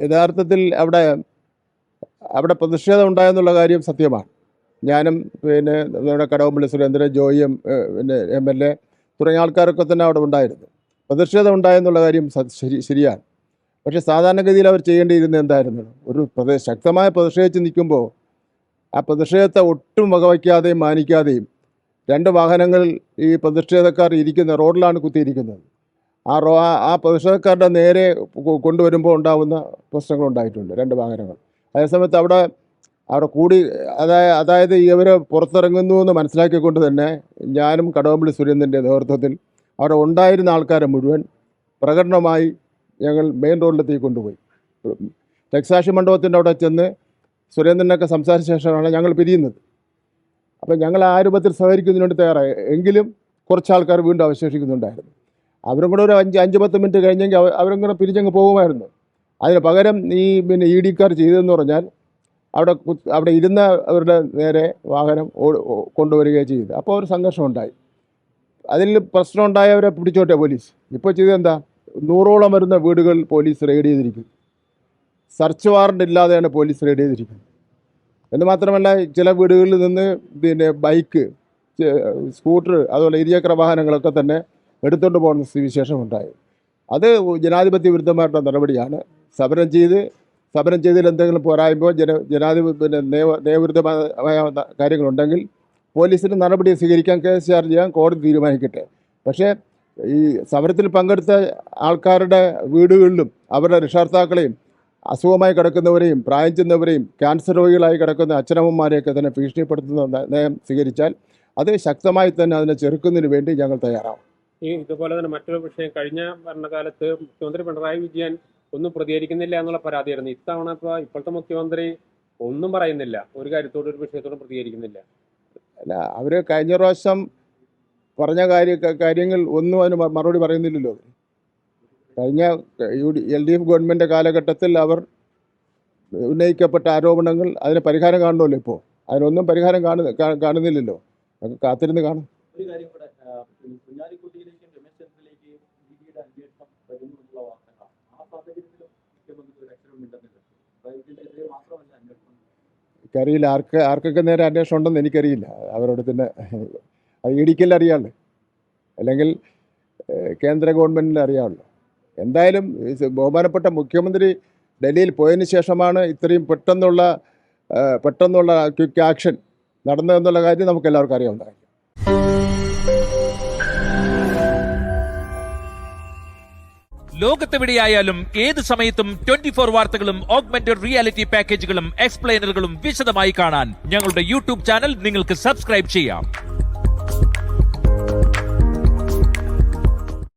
യഥാർത്ഥത്തിൽ അവിടെ പ്രതിഷേധം ഉണ്ടായെന്നുള്ള കാര്യം സത്യമാണ്. ഞാനും പിന്നെ നമ്മുടെ കടകംപള്ളി സുരേന്ദ്രൻ, ജോയിയും പിന്നെ MLA തുടങ്ങിയ ആൾക്കാരൊക്കെ തന്നെ അവിടെ ഉണ്ടായിരുന്നു. പ്രതിഷേധം ഉണ്ടായെന്നുള്ള കാര്യം ശരിയാണ്. പക്ഷേ സാധാരണഗതിയിൽ അവർ ചെയ്യേണ്ടിയിരുന്നത് എന്തായിരുന്നു? ഒരു ശക്തമായ പ്രതിഷേധിച്ച് നിൽക്കുമ്പോൾ ആ പ്രതിഷേധത്തെ ഒട്ടും വകവയ്ക്കാതെയും മാനിക്കാതെയും 2 വാഹനങ്ങൾ ഈ പ്രതിഷേധക്കാർ ഇരിക്കുന്ന റോഡിലാണ് കുത്തിയിരിക്കുന്നത്. ആ പ്രതിഷേധക്കാരുടെ നേരെ കൊണ്ടുവരുമ്പോൾ ഉണ്ടാകുന്ന പ്രശ്നങ്ങളുണ്ടായിട്ടുണ്ട് 2 വാഹനങ്ങൾ. അതേസമയത്ത് അവിടെ കൂടി അതായത് ഇവർ പുറത്തിറങ്ങുന്നു എന്ന് മനസ്സിലാക്കിക്കൊണ്ട് തന്നെ ഞാനും കടകംപള്ളി സുരേന്ദ്രൻ്റെ നേതൃത്വത്തിൽ അവിടെ ഉണ്ടായിരുന്ന ആൾക്കാരെ മുഴുവൻ പ്രകടനമായി ഞങ്ങൾ മെയിൻ റോഡിലെത്തേക്ക് കൊണ്ടുപോയി. രക്തസാക്ഷി മണ്ഡപത്തിൻ്റെ അവിടെ ചെന്ന് സുരേന്ദ്രനൊക്കെ സംസാരിച്ച ശേഷമാണ് ഞങ്ങൾ പിരിയുന്നത്. അപ്പം ഞങ്ങൾ ആ രൂപത്തിൽ സഹകരിക്കുന്നതിന് വേണ്ടി തയ്യാറായി. എങ്കിലും കുറച്ച് ആൾക്കാർ വീണ്ടും അവശേഷിക്കുന്നുണ്ടായിരുന്നു. അവരും കൂടെ ഒരു 5-10 മിനിറ്റ് കഴിഞ്ഞെങ്കിൽ അവരും കൂടെ പിരിഞ്ഞങ്ങ് പോകുമായിരുന്നു. അതിന് പകരം പിന്നെ ED കാർ ചെയ്തതെന്ന് പറഞ്ഞാൽ അവിടെ ഇരുന്ന അവരുടെ നേരെ വാഹനം കൊണ്ടുവരികയും ചെയ്തു. അപ്പോൾ ഒരു സംഘർഷം ഉണ്ടായി. അതിൽ പ്രശ്നം ഉണ്ടായവരെ പിടിച്ചോട്ടെ പോലീസ്. ഇപ്പോൾ ചെയ്തെന്താ? 100ഓളം വരുന്ന വീടുകൾ പോലീസ് റെയ്ഡ് ചെയ്തിരിക്കുന്നു. സെർച്ച് വാറണ്ട് ഇല്ലാതെയാണ് പോലീസ് റെയ്ഡ് ചെയ്തിരിക്കുന്നത്. എന്ന് മാത്രമല്ല, ചില വീടുകളിൽ നിന്ന് പിന്നെ ബൈക്ക്, സ്കൂട്ടർ, അതുപോലെ ഇരുചക്ര വാഹനങ്ങളൊക്കെ തന്നെ എടുത്തുകൊണ്ട് പോകുന്ന സ്ഥിതിവിശേഷമുണ്ടായി. അത് ജനാധിപത്യ വിരുദ്ധമായിട്ടുള്ള നടപടിയാണ്. സമരം ചെയ്തതിൽ എന്തെങ്കിലും പോരായുമ്പോൾ പിന്നെ നിയമവിരുദ്ധമായ കാര്യങ്ങളുണ്ടെങ്കിൽ പോലീസിന് നടപടി സ്വീകരിക്കാൻ, കേസ് ചാർജ് ചെയ്യാൻ കോടതി തീരുമാനിക്കട്ടെ. പക്ഷേ ഈ സമരത്തിൽ പങ്കെടുത്ത ആൾക്കാരുടെ വീടുകളിലും അവരുടെ രക്ഷകർത്താക്കളെയും അസുഖമായി കിടക്കുന്നവരെയും പ്രായം ചെന്നവരെയും ക്യാൻസർ രോഗികളായി കിടക്കുന്ന അച്ഛനമ്മമാരെയൊക്കെ തന്നെ ഭീഷണിപ്പെടുത്തുന്ന നയം സ്വീകരിച്ചാൽ അത് ശക്തമായി തന്നെ അതിനെ ചെറുക്കുന്നതിന് വേണ്ടി ഞങ്ങൾ തയ്യാറാവും. ഇതുപോലെ തന്നെ മറ്റൊരു വിഷയം, കഴിഞ്ഞ ഭരണകാലത്ത് മുഖ്യമന്ത്രി പിണറായി വിജയൻ ഒന്നും പ്രതികരിക്കുന്നില്ല എന്നുള്ള പരാതിയായിരുന്നു. ഇത്തവണ ഇപ്പോഴത്തെ മുഖ്യമന്ത്രി ഒന്നും പറയുന്നില്ല, ഒരു കാര്യത്തോടും ഒരു വിഷയത്തോടും പ്രതികരിക്കുന്നില്ല. അല്ല, അവർ കഴിഞ്ഞ പ്രാവശ്യം പറഞ്ഞ കാര്യങ്ങൾ ഒന്നും അതിന് മറുപടി പറയുന്നില്ലല്ലോ. കഴിഞ്ഞ LDF ഗവൺമെൻറ് കാലഘട്ടത്തിൽ അവർ ഉന്നയിക്കപ്പെട്ട ആരോപണങ്ങൾ, അതിന് പരിഹാരം കാണണമല്ലോ. ഇപ്പോൾ അതിനൊന്നും പരിഹാരം കാണുന്നില്ലല്ലോ. അത് കാത്തിരുന്ന് കാണും. ഒരു കാര്യം കൂടെ, കുഞ്ഞാലിക്കുട്ടിയിലേക്കും രമേശ് ചെന്നിത്തലയിലേക്കും EDയുടെ അന്വേഷണം വരുന്നുള്ള വാർത്തകളാണ്. ആ സാഹചര്യത്തിലും മുഖ്യമന്ത്രി ഒരു അക്ഷരം മിണ്ടുന്നില്ല. ഇതിനെതിരെ മാത്രമല്ല അന്വേഷണം. എനിക്കറിയില്ല ആർക്കൊക്കെ നേരെ അന്വേഷണം ഉണ്ടെന്ന് എനിക്കറിയില്ല. അവരോട് തന്നെ അത് EDക്കല്ലേ അറിയാമല്ലോ, അല്ലെങ്കിൽ കേന്ദ്ര ഗവൺമെൻറ്റിന് അറിയാമല്ലോ. എന്തായാലും ബഹുമാനപ്പെട്ട മുഖ്യമന്ത്രി ഡൽഹിയിൽ പോയതിന് ശേഷമാണ് ഇത്രയും പെട്ടെന്നുള്ള ക്വിക്ക് ആക്ഷൻ നടന്നതെന്നുള്ള കാര്യം നമുക്ക് എല്ലാവർക്കും അറിയാവുന്ന കാര്യം. ലോകത്തെവിടെയായാലും ഏത് സമയത്തും 24 വാർത്തകളും ഓഗ്മെന്റഡ് റിയാലിറ്റി പാക്കേജുകളും എക്സ്പ്ലെയിനറുകളും വിശദമായി കാണാൻ ഞങ്ങളുടെ YouTube ചാനൽ നിങ്ങൾക്ക് സബ്സ്ക്രൈബ് ചെയ്യാം.